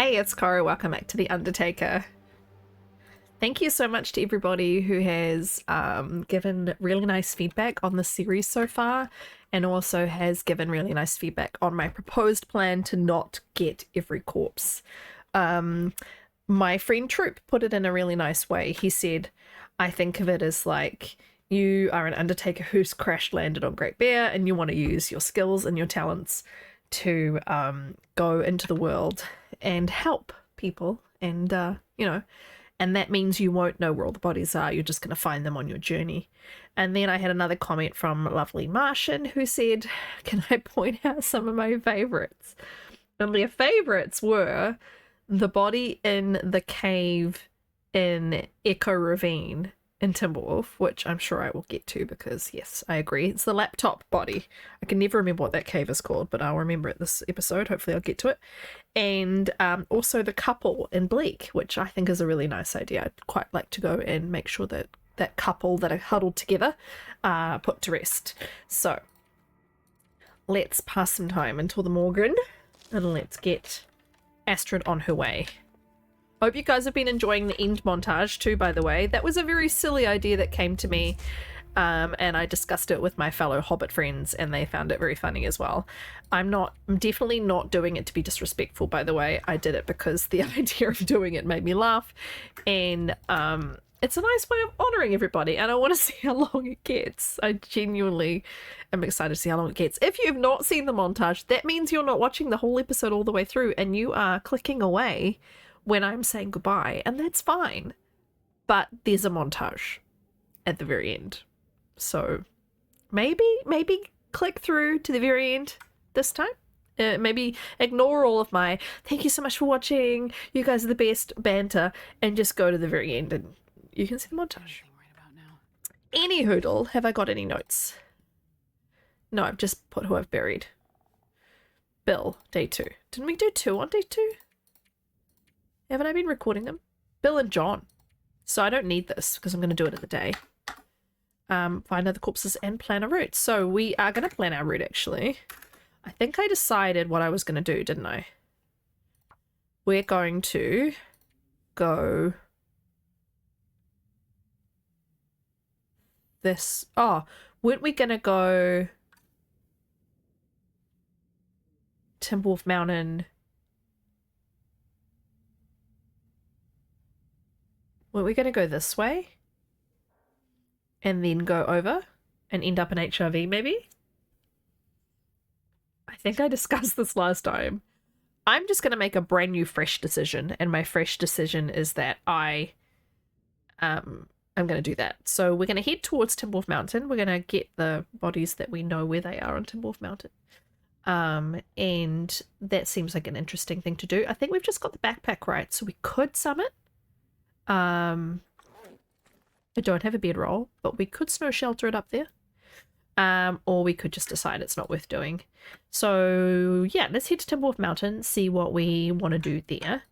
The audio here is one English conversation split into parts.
Hey, it's Cora. Welcome back to the Undertaker. Thank you so much to everybody who has given really nice feedback on the series so far, and also has given really nice feedback on my proposed plan to not get every corpse. My friend Troop put it in a really nice way. He said, I think of it as like you are an Undertaker who's crash landed on Great Bear and you want to use your skills and your talents to go into the world and help people, and and that means you won't know where all the bodies are. You're just going to find them on your journey. And then I had another comment from lovely Martian who said, can I point out some of my favorites? And their favorites were the body in the cave in Echo Ravine in Timberwolf, which I'm sure I will get to because, yes, I agree. It's the laptop body. I can never remember what that cave is called, but I'll remember it this episode. Hopefully I'll get to it. And also the couple in Bleak, which I think is a really nice idea. I'd quite like to go and make sure that that couple that are huddled together are put to rest. So let's pass some time until the Morgan and let's get Astrid on her way. Hope you guys have been enjoying the end montage too, by the way. That was a very silly idea that came to me, and I discussed it with my fellow Hobbit friends, and they found it very funny as well. I'm definitely not doing it to be disrespectful, by the way. I did it because the idea of doing it made me laugh, and it's a nice way of honouring everybody, and I want to see how long it gets. I genuinely am excited to see how long it gets. If you have not seen the montage, that means you're not watching the whole episode all the way through, and you are clicking away when I'm saying goodbye, and that's fine. But there's a montage at the very end. So maybe click through to the very end this time. Maybe ignore all of my thank you so much for watching, you guys are the best banter, and just go to the very end and you can see the montage. Any hoodle, have I got any notes? No, I've just put who I've buried. Bill, day 2. Didn't we do 2 on day 2? Haven't I been recording them? Bill and John. So I don't need this because I'm going to do it in the day. Find other corpses and plan a route. So we are going to plan our route, actually. I think I decided what I was going to do, didn't I? We're going to go this. Oh, weren't we going to go Timberwolf Mountain? Weren't we going to go this way? And then go over and end up in HRV, maybe? I think I discussed this last time. I'm just going to make a brand new fresh decision. And my fresh decision is that I'm going to do that. So we're going to head towards Timberwolf Mountain. We're going to get the bodies that we know where they are on Timberwolf Mountain. And that seems like an interesting thing to do. I think we've just got the backpack right. So we could summit. I don't have a bedroll, but we could snow shelter it up there. Or we could just decide it's not worth doing. So yeah, let's head to Timberwolf Mountain, see what we want to do there.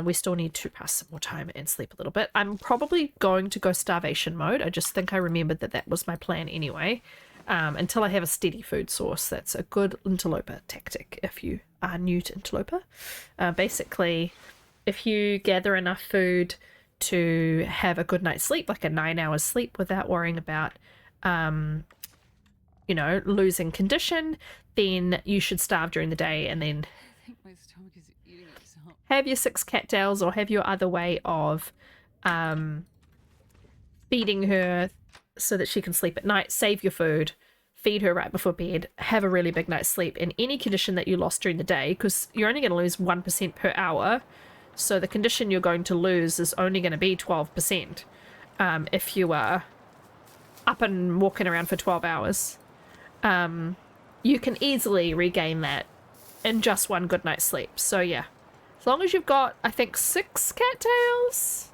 We still need to pass some more time and sleep a little bit. I'm probably going to go starvation mode. I just think I remembered that was my plan anyway. Until I have a steady food source. That's a good interloper tactic if you are new to interloper. Basically, if you gather enough food to have a good night's sleep, like a 9 hours sleep without worrying about, losing condition, then you should starve during the day and then I think my stomach is eating itself. Have your 6 cattails or have your other way of feeding her so that she can sleep at night. Save your food, feed her right before bed, have a really big night's sleep in any condition that you lost during the day, because you're only going to lose 1% per hour. So the condition you're going to lose is only going to be 12% if you are up and walking around for 12 hours. You can easily regain that in just one good night's sleep. So yeah, as long as you've got, I think, 6 cattails.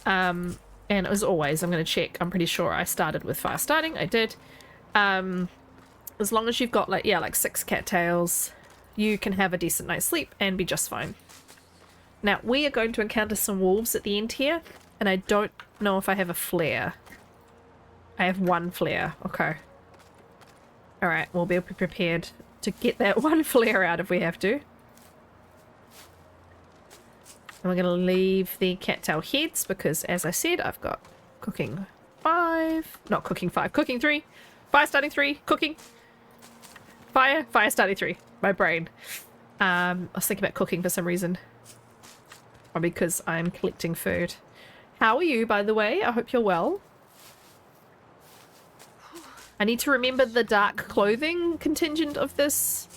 And as always, I'm going to check. I'm pretty sure I started with fast starting. I did. As long as you've got like 6 cattails, you can have a decent night's sleep and be just fine. Now, we are going to encounter some wolves at the end here, and I don't know if I have a flare. I have 1 flare. Okay. Alright, we'll be prepared to get that 1 flare out if we have to. And we're going to leave the cattail heads because, as I said, I've got cooking 5. Not cooking 5. Cooking 3. Fire starting 3. Cooking. Fire. Fire starting 3. My brain. I was thinking about cooking for some reason. Probably because I'm collecting food. How are you, by the way? I hope you're well. I need to remember the dark clothing contingent of this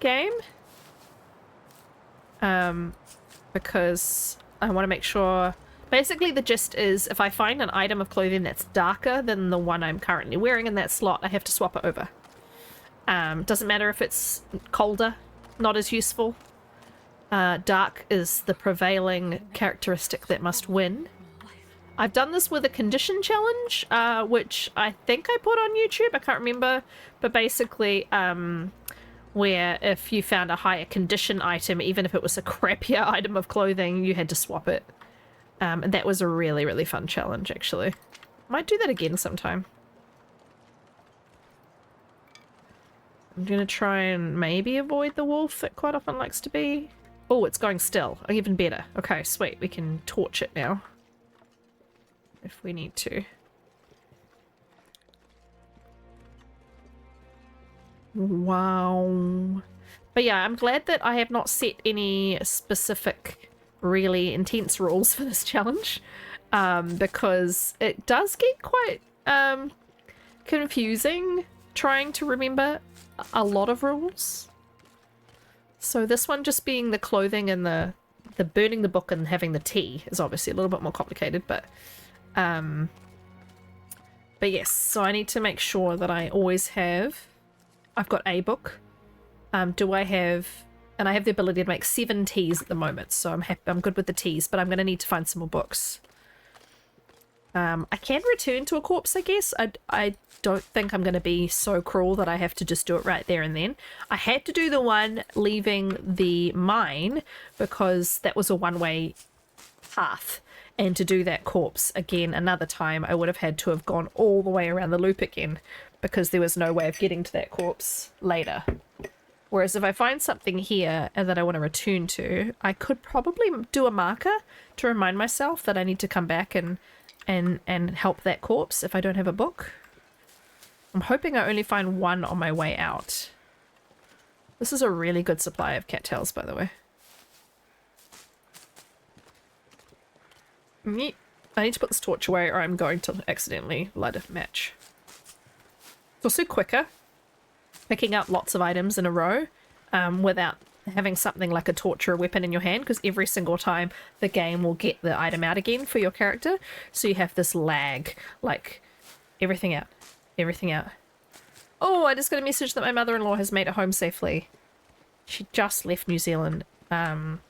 game. Because I want to make sure... Basically, the gist is if I find an item of clothing that's darker than the one I'm currently wearing in that slot, I have to swap it over. Doesn't matter if it's colder, not as useful. Dark is the prevailing characteristic that must win. I've done this with a condition challenge, which I think I put on YouTube. I can't remember. But basically, where if you found a higher condition item, even if it was a crappier item of clothing, you had to swap it. And that was a really, really fun challenge, actually. Might do that again sometime. I'm going to try and maybe avoid the wolf that quite often likes to be. Oh, it's going still. Oh, even better. Okay, sweet. We can torch it now. If we need to. Wow. But yeah, I'm glad that I have not set any specific, really intense rules for this challenge. Because it does get quite confusing trying to remember a lot of rules. So this one just being the clothing and the burning the book and having the tea is obviously a little bit more complicated, but yes, so I need to make sure that I always have... I've got a book. Do I have... And I have the ability to make 7 teas at the moment, so I'm good with the teas, but I'm going to need to find some more books. I can return to a corpse, I guess. I don't think I'm going to be so cruel that I have to just do it right there and then. I had to do the one leaving the mine because that was a one-way path. And to do that corpse again another time, I would have had to have gone all the way around the loop again because there was no way of getting to that corpse later. Whereas if I find something here and that I want to return to, I could probably do a marker to remind myself that I need to come back and help that corpse if I don't have a book. I'm hoping I only find one on my way out. This is a really good supply of cattails, by the way. I need to put this torch away or I'm going to accidentally light a match. It's also quicker picking up lots of items in a row without having something like a torch or a weapon in your hand, because every single time the game will get the item out again for your character. So you have this lag, like everything out, everything out. Oh, I just got a message that my mother-in-law has made it home safely. She just left New Zealand on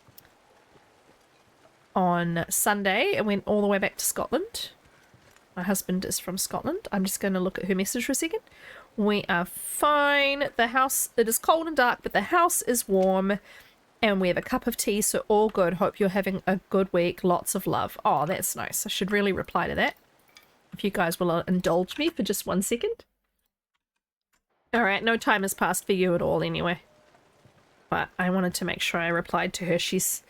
Sunday and went all the way back to Scotland. My husband is from Scotland. I'm just going to look at her message for a second. We are fine. The house, it is cold and dark, but the house is warm and we have a cup of tea, so all good. Hope you're having a good week. Lots of love. Oh, that's nice. I should really reply to that. If you guys will indulge me for just 1 second. All right, no time has passed for you at all anyway. But I wanted to make sure I replied to her. She's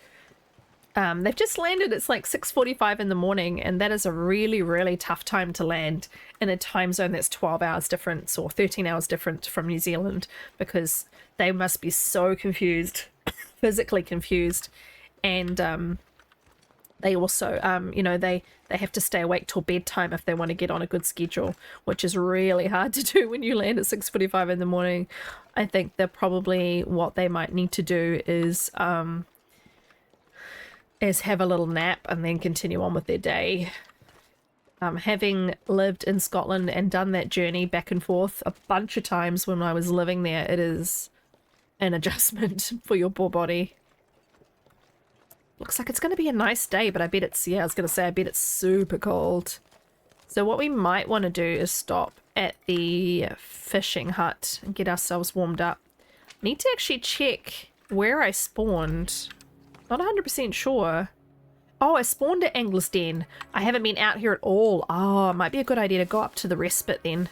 they've just landed. It's like 6:45 in the morning, and that is a really, really tough time to land in a time zone that's 12 hours different or 13 hours different from New Zealand, because they must be so confused, physically confused. And they also, you know, they have to stay awake till bedtime if they want to get on a good schedule, which is really hard to do when you land at 6:45 in the morning. I think that probably what they might need to do is have a little nap and then continue on with their day. Having lived in Scotland and done that journey back and forth a bunch of times when I was living there, it is an adjustment for your poor body. Looks like it's going to be a nice day, but I bet it's, yeah, I was going to say, I bet it's super cold. So what we might want to do is stop at the fishing hut and get ourselves warmed up. Need to actually check where I spawned. Not 100% sure. Oh, I spawned at Angler's Den. I haven't been out here at all. Oh, it might be a good idea to go up to the respite then.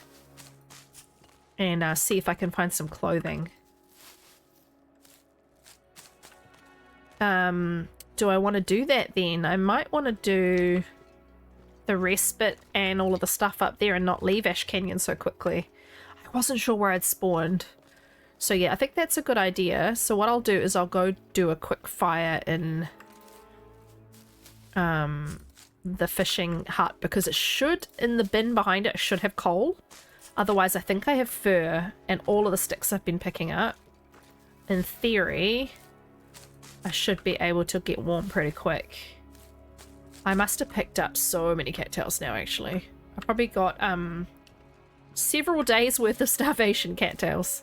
And see if I can find some clothing. do I want to do that then? I might want to do the respite and all of the stuff up there and not leave Ash Canyon so quickly. I wasn't sure where I'd spawned. So yeah, I think that's a good idea. So what I'll do is I'll go do a quick fire in the fishing hut, because it should, in the bin behind it should have coal. Otherwise I think I have fur and all of the sticks I've been picking up. In theory, I should be able to get warm pretty quick. I must have picked up so many cattails now, actually. I probably got several days worth of starvation cattails.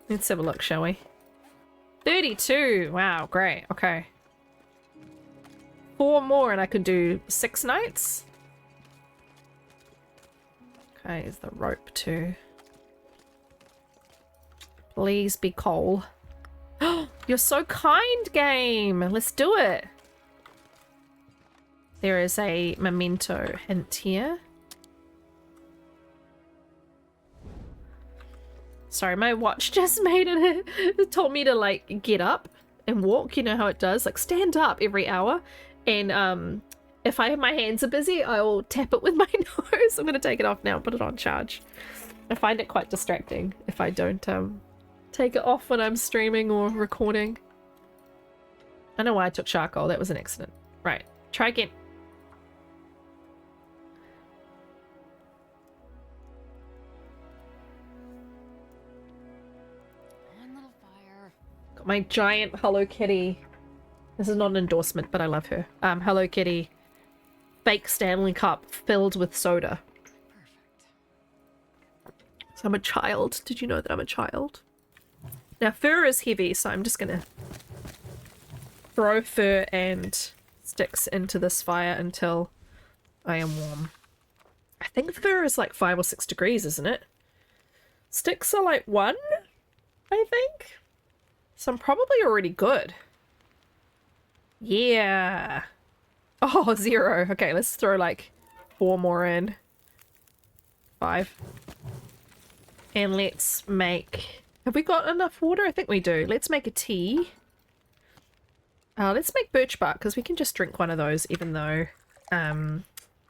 Let's have a look, shall we? 32! Wow, great. Okay. 4 more and I could do 6 nights? Okay, is the rope too. Please be coal. You're so kind, game! Let's do it! There is a memento hint here. Sorry, my watch just made it. It told me to like get up and walk. You know how it does? Like stand up every hour. And if my hands are busy, I will tap it with my nose. I'm going to take it off now and put it on charge. I find it quite distracting if I don't take it off when I'm streaming or recording. I know why I took charcoal. That was an accident. Right. Try again. One little fire. Got my giant Hello Kitty. This is not an endorsement, but I love her. Hello Kitty fake Stanley Cup filled with soda. Perfect. So I'm a child. Did you know that I'm a child? Now fur is heavy, so I'm just gonna throw fur and sticks into this fire until I am warm. I think fur is like 5 or 6 degrees, isn't it? Sticks are like 1, I think. So I'm probably already good. Yeah. Oh, 0. Okay, let's throw like 4 more in. 5. And let's make... Have we got enough water? I think we do. Let's make a tea. Let's make birch bark, because we can just drink one of those, even though I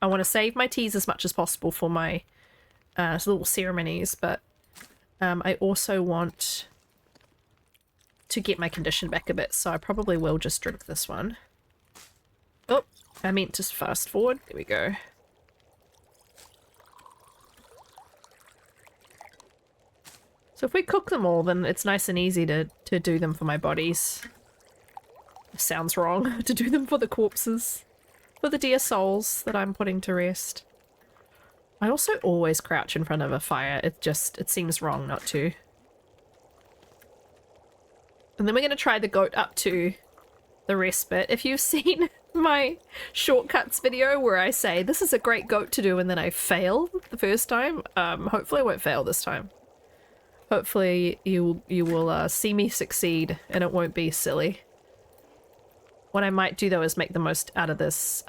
want to save my teas as much as possible for my little ceremonies, but I also want to get my condition back a bit, so I probably will just drink this one. Oh, I meant to fast forward. There we go. So if we cook them all, then it's nice and easy to do them for my bodies. It sounds wrong to do them for the corpses. For the dear souls that I'm putting to rest. I also always crouch in front of a fire. It seems wrong not to. And then we're going to try the goat up to the respite. If you've seen my shortcuts video where I say this is a great goat to do and then I fail the first time, hopefully I won't fail this time. Hopefully you will see me succeed and it won't be silly. What I might do though is make the most out of this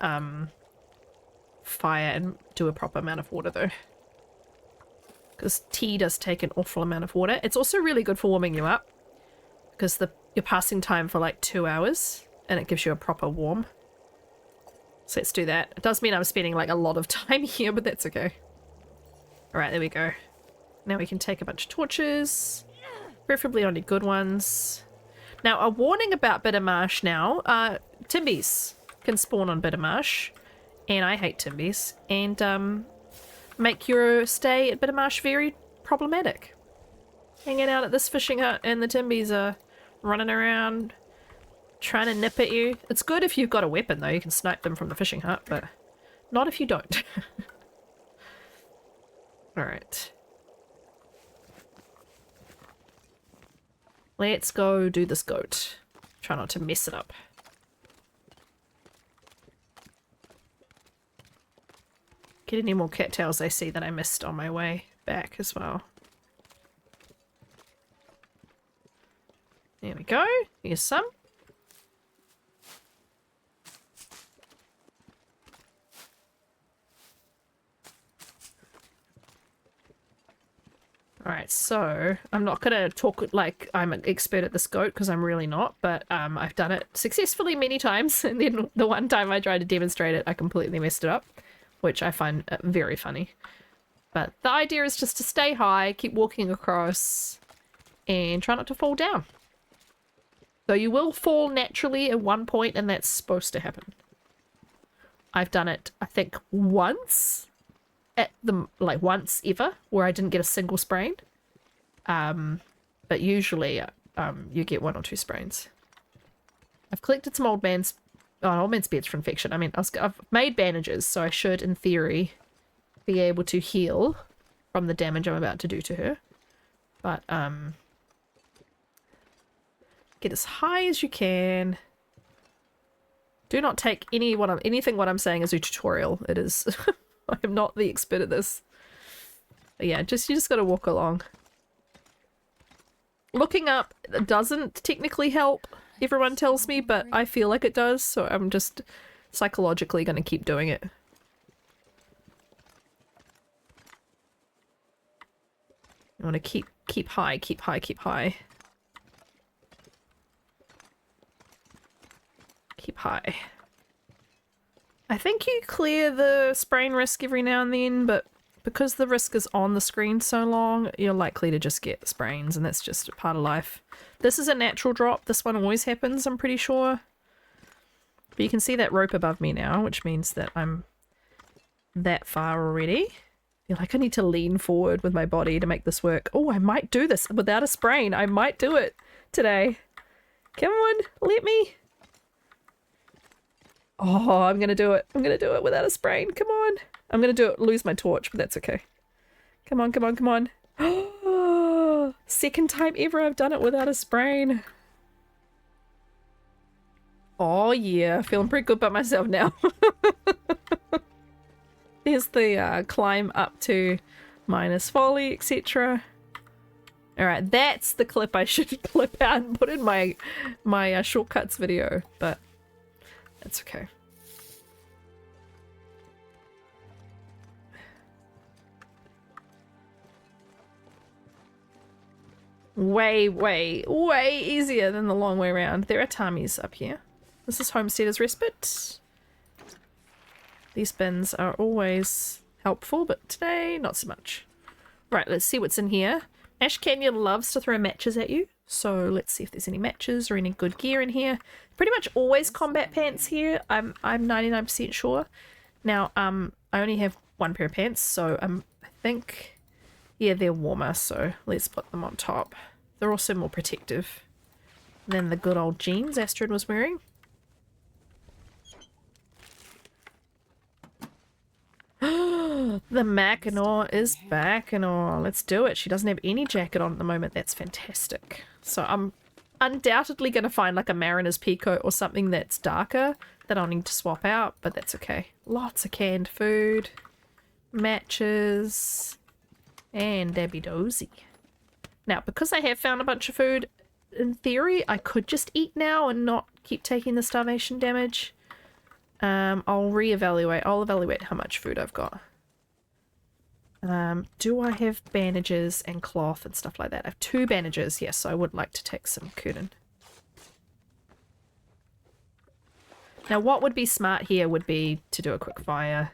fire and do a proper amount of water though. Because tea does take an awful amount of water. It's also really good for warming you up. Because you're passing time for like 2 hours and it gives you a proper warm. So let's do that. It does mean I'm spending like a lot of time here, but that's okay. Alright, there we go. Now we can take a bunch of torches. Preferably only good ones. Now, a warning about bitter marsh now. Timbies can spawn on bitter marsh. And I hate timbies. And make your stay at bitter marsh very problematic. Hanging out at this fishing hut and the timbies are running around trying to nip at you. It's good if you've got a weapon though. You can snipe them from the fishing hut, but not if you don't. Alright. Let's go do this goat. Try not to mess it up. Get any more cattails I see that I missed on my way back as well. There we go. Here's some. Alright, so I'm not gonna talk like I'm an expert at this goat because I'm really not, but I've done it successfully many times, and then the one time I tried to demonstrate it, I completely messed it up, which I find very funny. But the idea is just to stay high, keep walking across, and try not to fall down. Though you will fall naturally at one point, and that's supposed to happen. I've done it, I think, once. At the once ever where I didn't get a single sprain, but usually you get 1 or 2 sprains. I've collected some old man's beds for infection. I mean, I've made bandages, so I should in theory be able to heal from the damage I'm about to do to her. But get as high as you can. Do not take anything what I'm saying as a tutorial. It is I'm not the expert at this. But yeah, you just gotta walk along. Looking up doesn't technically help, everyone tells me, but I feel like it does, so I'm just psychologically gonna keep doing it. I wanna keep high, keep high, keep high. Keep high. I think you clear the sprain risk every now and then, but because the risk is on the screen so long, you're likely to just get sprains, and that's just a part of life. This is a natural drop. This one always happens, I'm pretty sure. But you can see that rope above me now, which means that I'm that far already. I feel like I need to lean forward with my body to make this work. Oh, I might do this without a sprain. I might do it today. Come on, let me. Oh, I'm gonna do it. I'm gonna do it without a sprain. Come on. I'm gonna do it, lose my torch, but that's okay. Come on, come on, come on. Oh, second time ever I've done it without a sprain. Oh yeah, feeling pretty good about myself now. There's the climb up to minus folly, etc. Alright, that's the clip I should clip out and put in my shortcuts video, but that's okay. Way, way, way easier than the long way around. There are Tamis up here. This is Homesteader's Respite. These bins are always helpful, but today, not so much. Right, let's see what's in here. Ash Canyon loves to throw matches at you, so let's see if there's any matches or any good gear in here. Pretty much always combat pants here, I'm 99% sure. Now, I only have one pair of pants, so I think, yeah, they're warmer, so let's put them on top. They're also more protective than the good old jeans Astrid was wearing. The Mackinaw is back and all. Let's do it. She doesn't have any jacket on at the moment. That's fantastic. So I'm undoubtedly going to find like a mariner's peacoat or something that's darker that I'll need to swap out, but that's okay. Lots of canned food, matches, and Dabby Dozy. Now, because I have found a bunch of food, in theory, I could just eat now and not keep taking the starvation damage. I'll reevaluate. I'll evaluate how much food I've got. Do I have bandages and cloth and stuff like that? I have 2 bandages. Yes, I would like to take some curtain. Now, what would be smart here would be to do a quick fire.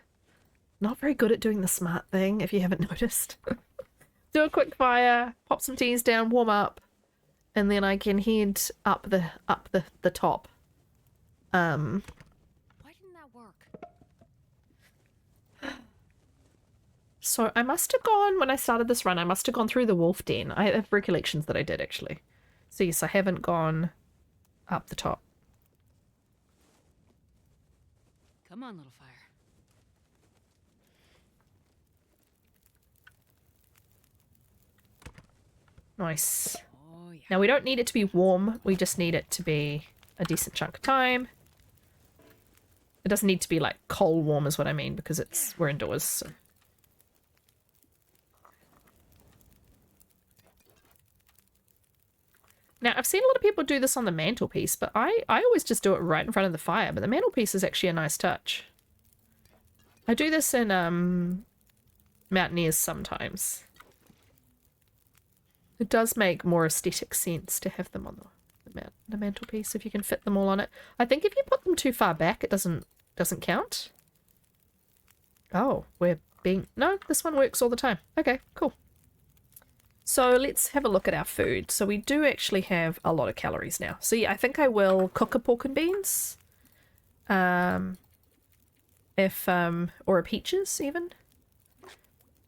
Not very good at doing the smart thing, if you haven't noticed. Do a quick fire, pop some teas down, warm up, and then I can head up the top. Why didn't that work? So I must have gone, when I started this run, I must have gone through the wolf den. I have recollections that I did, actually. So yes, I haven't gone up the top. Come on, little fire. Nice. Oh, yeah. Now we don't need it to be warm, we just need it to be a decent chunk of time. It doesn't need to be like cold warm is what I mean, because we're indoors, so. Now, I've seen a lot of people do this on the mantelpiece, but I always just do it right in front of the fire, but the mantelpiece is actually a nice touch. I do this in Mountaineers sometimes. It does make more aesthetic sense to have them on the mantelpiece if you can fit them all on it. I think if you put them too far back, it doesn't count. Oh, no, this one works all the time. Okay, cool. So let's have a look at our food. So we do actually have a lot of calories now. So yeah, I think I will cook a pork and beans. Or a peaches even.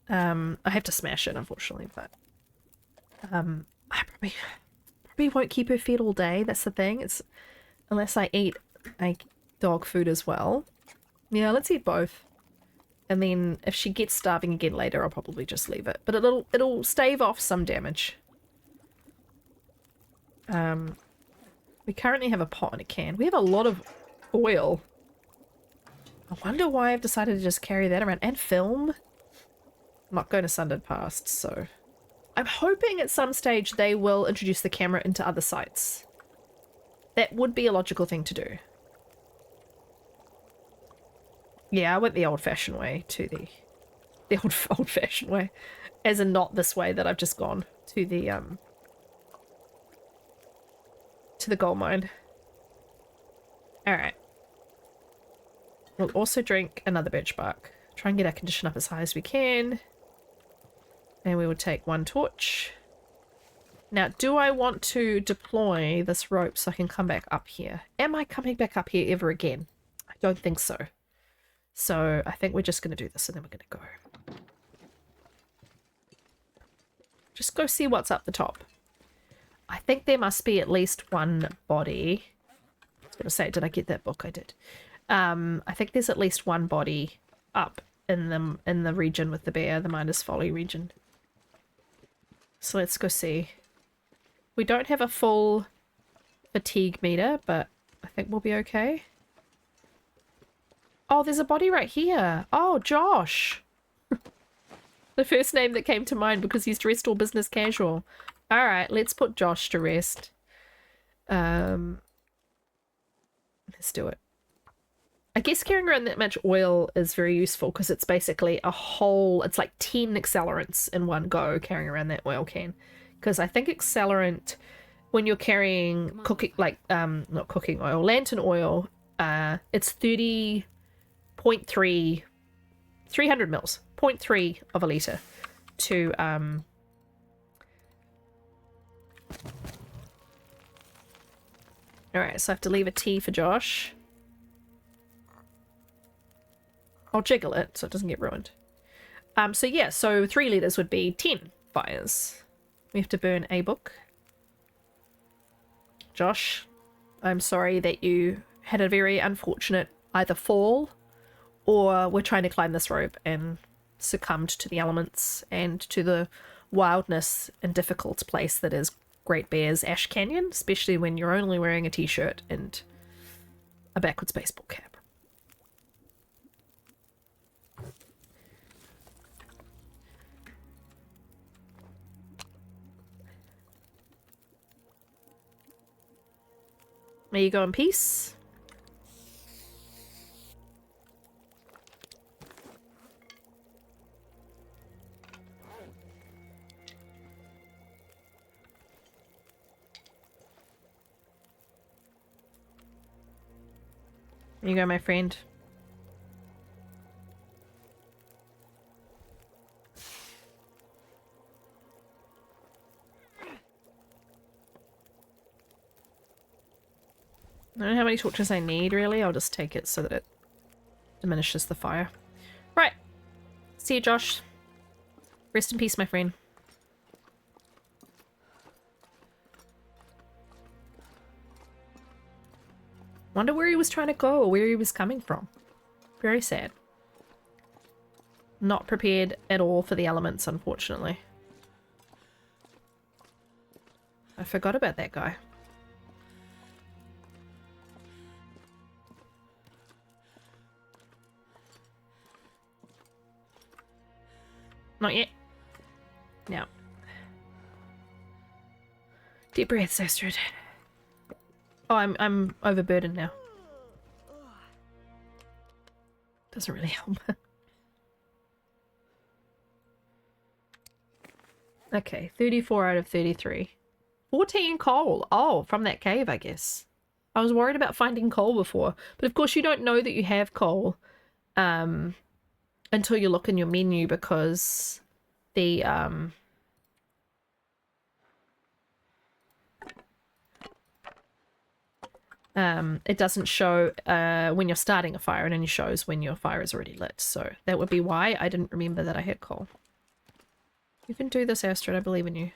I have to smash it, unfortunately, but I probably won't keep her fed all day. That's the thing. It's unless I eat like dog food as well. Yeah, let's eat both. And then if she gets starving again later, I'll probably just leave it. But it'll stave off some damage. We currently have a pot and a can. We have a lot of oil. I wonder why I've decided to just carry that around. And film. I'm not going to Sundered Past, so... I'm hoping at some stage they will introduce the camera into other sites. That would be a logical thing to do. Yeah, I went the old-fashioned way to the old-fashioned way. As in not this way that I've just gone to the gold mine. Alright. We'll also drink another birch bark. Try and get our condition up as high as we can. And we will take one torch. Now, do I want to deploy this rope so I can come back up here? Am I coming back up here ever again? I don't think so. So I think we're just going to do this and then we're going to go. Just go see what's up the top. I think there must be at least one body. I was going to say, did I get that book? I did. I think there's at least one body up in the region with the bear, the Minder's Folly region. So let's go see. We don't have a full fatigue meter, but I think we'll be okay. Oh, there's a body right here. Oh, Josh. The first name that came to mind because he's dressed all business casual. All right, let's put Josh to rest. Let's do it. I guess carrying around that much oil is very useful because it's basically it's like 10 accelerants in one go carrying around that oil can. Because I think accelerant, when you're carrying cooking, like, not cooking oil, lantern oil, it's 30.3, 300 mils, 0.3 of a litre to, Alright, so I have to leave a T for Josh. I'll jiggle it so it doesn't get ruined. So yeah, so 3 litres would be 10 fires. We have to burn a book. Josh, I'm sorry that you had a very unfortunate either fall or we're trying to climb this rope and succumbed to the elements and to the wildness and difficult place that is Great Bear's Ash Canyon, especially when you're only wearing a t-shirt and a backwards baseball cap. May you go in peace. There you go, my friend. I don't know how many torches I need, really. I'll just take it so that it diminishes the fire. Right. See you, Josh. Rest in peace, my friend. Wonder where he was trying to go, or where he was coming from. Very sad. Not prepared at all for the elements, unfortunately. I forgot about that guy. Not yet. No. Deep breaths, Astrid. Oh, I'm overburdened now. Doesn't really help. Okay, 34 out of 33. 14 coal. Oh, from that cave, I guess. I was worried about finding coal before. But of course you don't know that you have coal until you look in your menu, because the it doesn't show when you're starting a fire, and only shows when your fire is already lit. So that would be why I didn't remember that I had coal. You can do this, Astrid. I believe in you.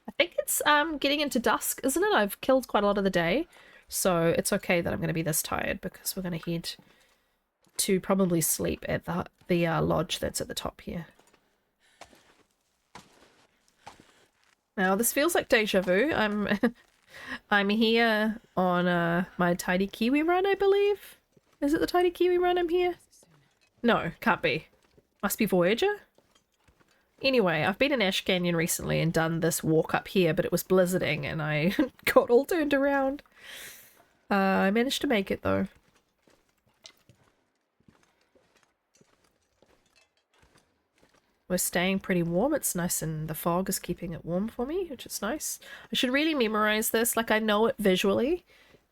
I think it's getting into dusk, isn't it? I've killed quite a lot of the day, so it's okay that I'm going to be this tired, because we're going to head to probably sleep at the lodge that's at the top here. Now this feels like deja vu. I'm here on my Tidy Kiwi run, I believe. Is it the Tidy Kiwi run I'm here? No, can't be. Must be Voyager? Anyway, I've been in Ash Canyon recently and done this walk up here, but it was blizzarding and I got all turned around. I managed to make it though. We're staying pretty warm. It's nice, and the fog is keeping it warm for me, which is nice. I should really memorize this. Like, I know it visually,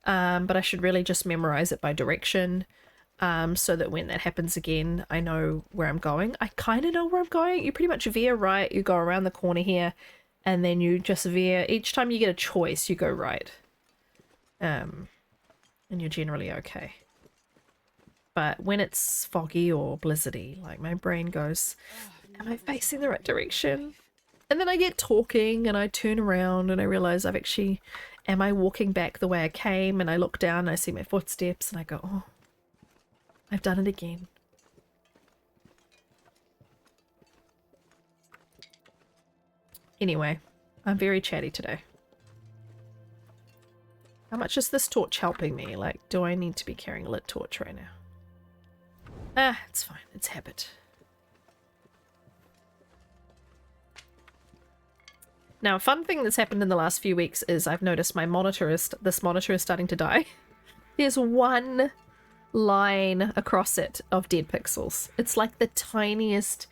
but I should really just memorize it by direction, so that when that happens again, I know where I'm going. I kind of know where I'm going. You pretty much veer right, you go around the corner here, and then you just veer. Each time you get a choice, you go right. And you're generally okay. But when it's foggy or blizzardy, like, my brain goes, am I facing the right direction? And then I get talking and I turn around and I realize am I walking back the way I came? And I look down and I see my footsteps and I go, oh, I've done it again. Anyway, I'm very chatty today. How much is this torch helping me? Like, do I need to be carrying a lit torch right now? Ah, it's fine. It's habit. Now, a fun thing that's happened in the last few weeks is I've noticed this monitor is starting to die. There's one line across it of dead pixels. It's like the tiniest,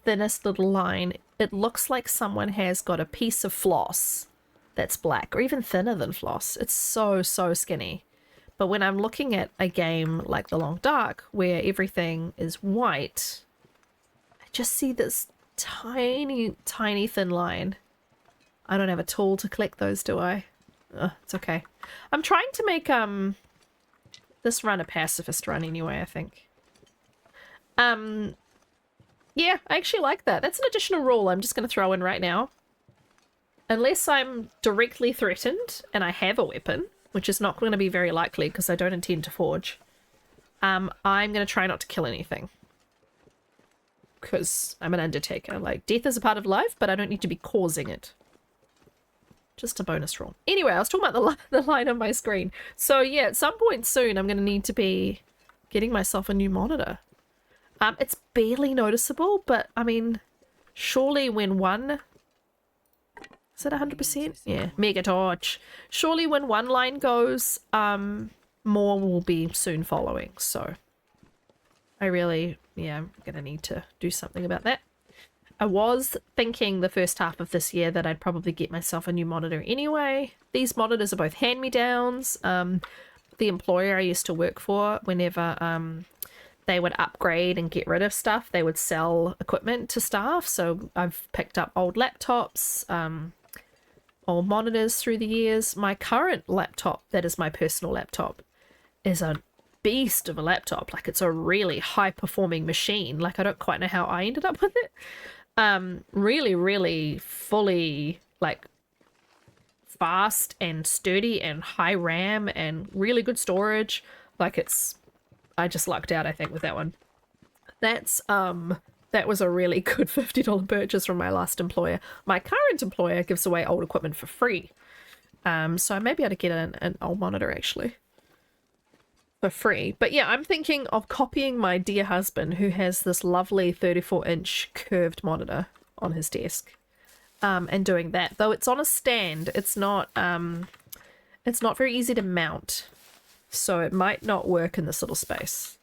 thinnest little line. It looks like someone has got a piece of floss that's black, or even thinner than floss. It's so, so skinny. But when I'm looking at a game like The Long Dark, where everything is white, I just see this tiny, tiny thin line. I don't have a tool to collect those, do I? It's okay. I'm trying to make this run a pacifist run anyway, I think. Yeah, I actually like that. That's an additional rule I'm just going to throw in right now. Unless I'm directly threatened and I have a weapon, which is not going to be very likely because I don't intend to forge, I'm going to try not to kill anything. Because I'm an Undertaker. Like, death is a part of life, but I don't need to be causing it. Just a bonus roll. Anyway, I was talking about the line on my screen. So yeah, at some point soon, I'm going to need to be getting myself a new monitor. It's barely noticeable, but I mean, surely when one... Is it 100%? Yeah, mega torch. Surely when one line goes, more will be soon following. So I really, yeah, I'm going to need to do something about that. I was thinking the first half of this year that I'd probably get myself a new monitor anyway. These monitors are both hand-me-downs. The employer I used to work for, whenever they would upgrade and get rid of stuff, they would sell equipment to staff. So I've picked up old laptops, old monitors through the years. My current laptop, that is my personal laptop, is a beast of a laptop. Like, it's a really high-performing machine. Like, I don't quite know how I ended up with it. Really, really fully, like, fast and sturdy and high RAM and really good storage. Like, I just lucked out, I think, with that one. That was a really good $50 purchase from my last employer. My current employer gives away old equipment for free. So I may be able to get an old monitor, actually, for free. But yeah, I'm thinking of copying my dear husband, who has this lovely 34-inch curved monitor on his desk, and doing that. Though it's on a stand, it's not very easy to mount, so it might not work in this little space.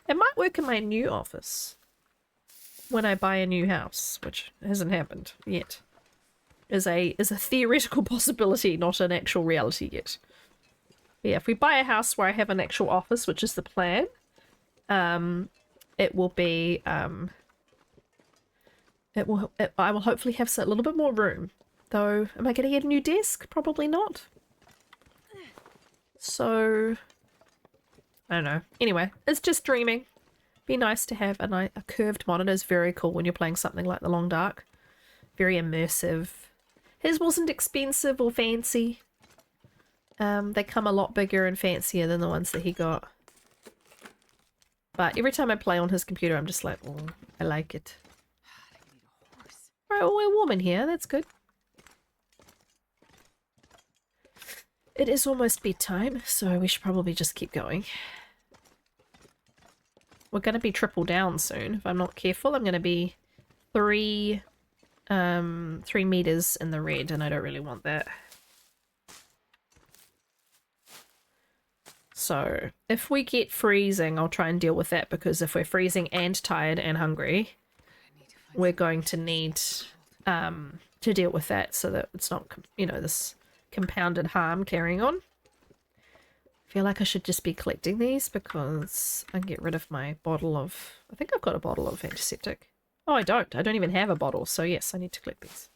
It might work in my new office when I buy a new house, which hasn't happened yet. is a theoretical possibility, not an actual reality yet. But yeah, if we buy a house where I have an actual office, which is the plan, it will be I will hopefully have a little bit more room. Though, am I going to get a new desk? Probably not. So, I don't know. Anyway, it's just dreaming. Be nice to have a curved monitor. Is very cool when you're playing something like The Long Dark. Very immersive. His wasn't expensive or fancy. They come a lot bigger and fancier than the ones that he got. But every time I play on his computer, I'm just like, oh, I like it. Alright, well, we're warm in here. That's good. It is almost bedtime, so we should probably just keep going. We're going to be triple down soon. If I'm not careful, I'm going to be 3 meters in the red, and I don't really want that. So, if we get freezing, I'll try and deal with that, because if we're freezing and tired and hungry, we're going to need to deal with that so that it's not, you know, this compounded harm carrying on. I feel like I should just be collecting these because I can get rid of my bottle of... I think I've got a bottle of antiseptic. Oh, I don't. I don't even have a bottle, so yes, I need to collect these.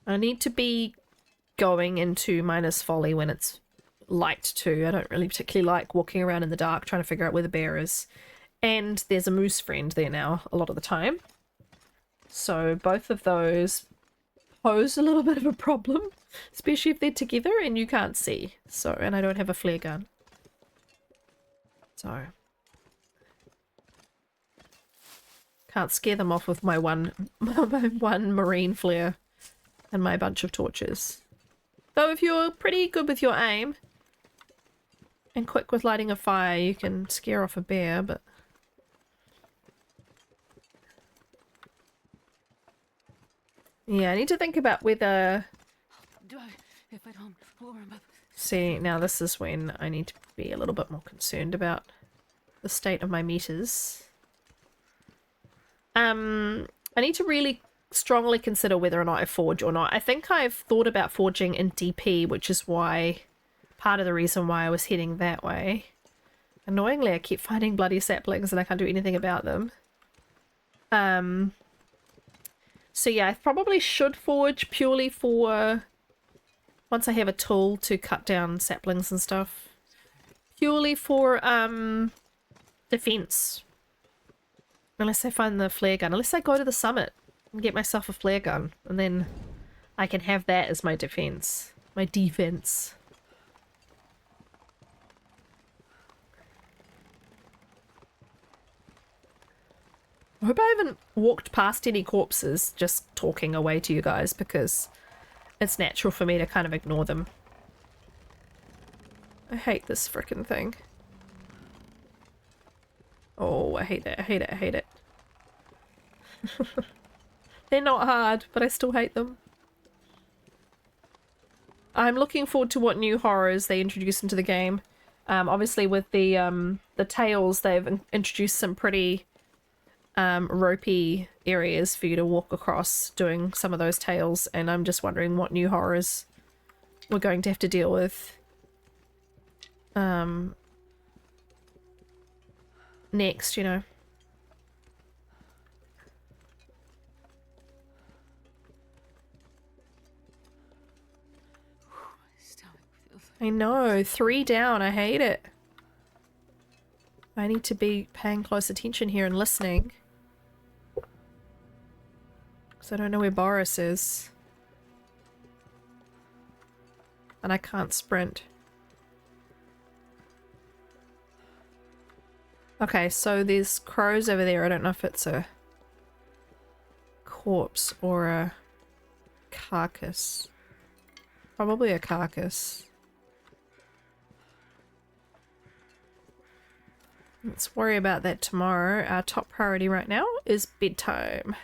I need to be going into Miner's Folly when it's light too. I don't really particularly like walking around in the dark trying to figure out where the bear is. And there's a moose friend there now a lot of the time. So both of those pose a little bit of a problem, especially if they're together and you can't see. So, and I don't have a flare gun. So can't scare them off with my one marine flare and my bunch of torches. Though if you're pretty good with your aim and quick with lighting a fire, you can scare off a bear, but... Yeah, I need to think about whether... See, now this is when I need to be a little bit more concerned about the state of my meters. I need to really strongly consider whether or not I forge or not. I think I've thought about forging in DP, which is why... part of the reason why I was heading that way. Annoyingly, I keep finding bloody saplings and I can't do anything about them. So yeah, I probably should forge purely for once I have a tool to cut down saplings and stuff. Purely for defense. Unless I find the flare gun. Unless I go to the summit and get myself a flare gun. And then I can have that as my defense. My defense. I hope I haven't walked past any corpses just talking away to you guys, because it's natural for me to kind of ignore them. I hate this frickin' thing. Oh, I hate it, I hate it, I hate it. They're not hard, but I still hate them. I'm looking forward to what new horrors they introduce into the game. Obviously with the tails, they've introduced some pretty... ropey areas for you to walk across doing some of those tales, and I'm just wondering what new horrors we're going to have to deal with next, you know. I know, 3 down, I hate it. I need to be paying close attention here and listening. Because I don't know where Boris is. And I can't sprint. Okay, so there's crows over there. I don't know if it's a corpse or a carcass. Probably a carcass. Let's worry about that tomorrow. Our top priority right now is bedtime.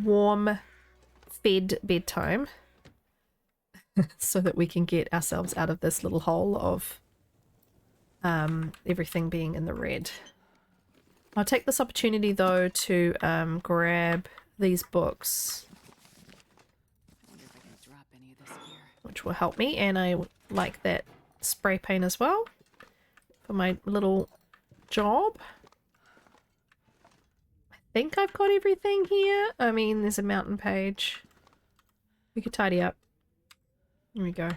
Warm, fed bedtime. So that we can get ourselves out of this little hole of everything being in the red. I'll take this opportunity though to grab these books, I wonder if I can drop any of this here. which will help me, and I like that spray paint as well for my little job. I think I've got everything here. I mean, there's a mountain page. We could tidy up. There we go.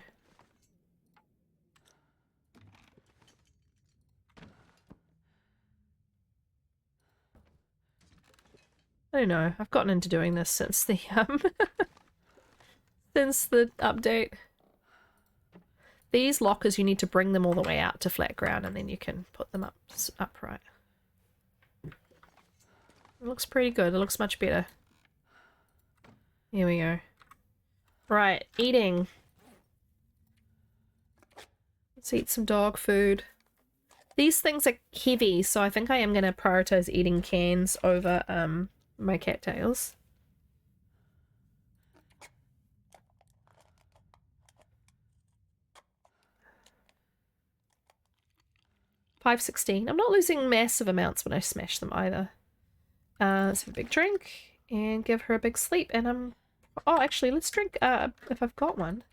I don't know. I've gotten into doing this since the since the update. These lockers, you need to bring them all the way out to flat ground and then you can put them upright. It looks pretty good. It looks much better. Here we go. Right, eating. Let's eat some dog food. These things are heavy, so I think I am going to prioritize eating cans over my cattails. $5.16. I'm not losing massive amounts when I smash them either. Let's have a big drink and give her a big sleep. And oh, actually, let's drink if I've got one.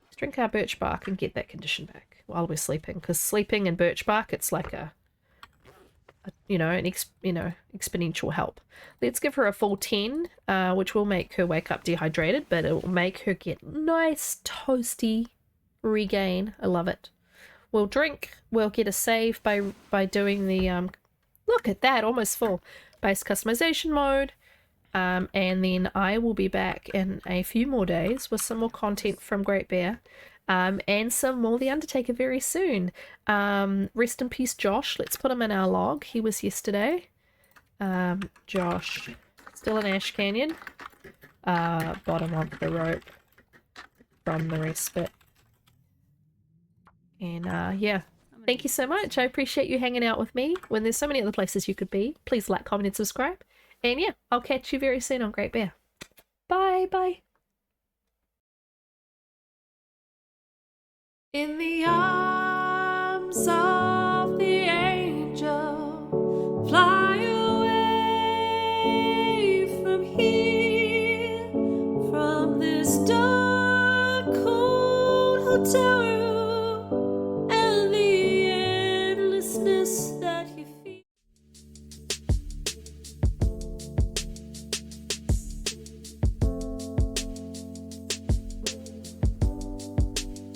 Let's drink our birch bark and get that condition back while we're sleeping. Because sleeping and birch bark, it's like an exponential help. Let's give her a full 10, which will make her wake up dehydrated, but it will make her get nice toasty regain. I love it. We'll drink. We'll get a save by doing the look at that, almost full base customization mode. And then I will be back in a few more days with some more content from Great Bear. And some more The Undertaker very soon. Rest in peace, Josh. Let's put him in our log. He was yesterday. Josh, still in Ash Canyon. Bottom of the rope from the respite. And yeah, thank you so much. I appreciate you hanging out with me when there's so many other places you could be. Please like, comment, and subscribe. And yeah, I'll catch you very soon on Great Bear. Bye, bye. In the arms of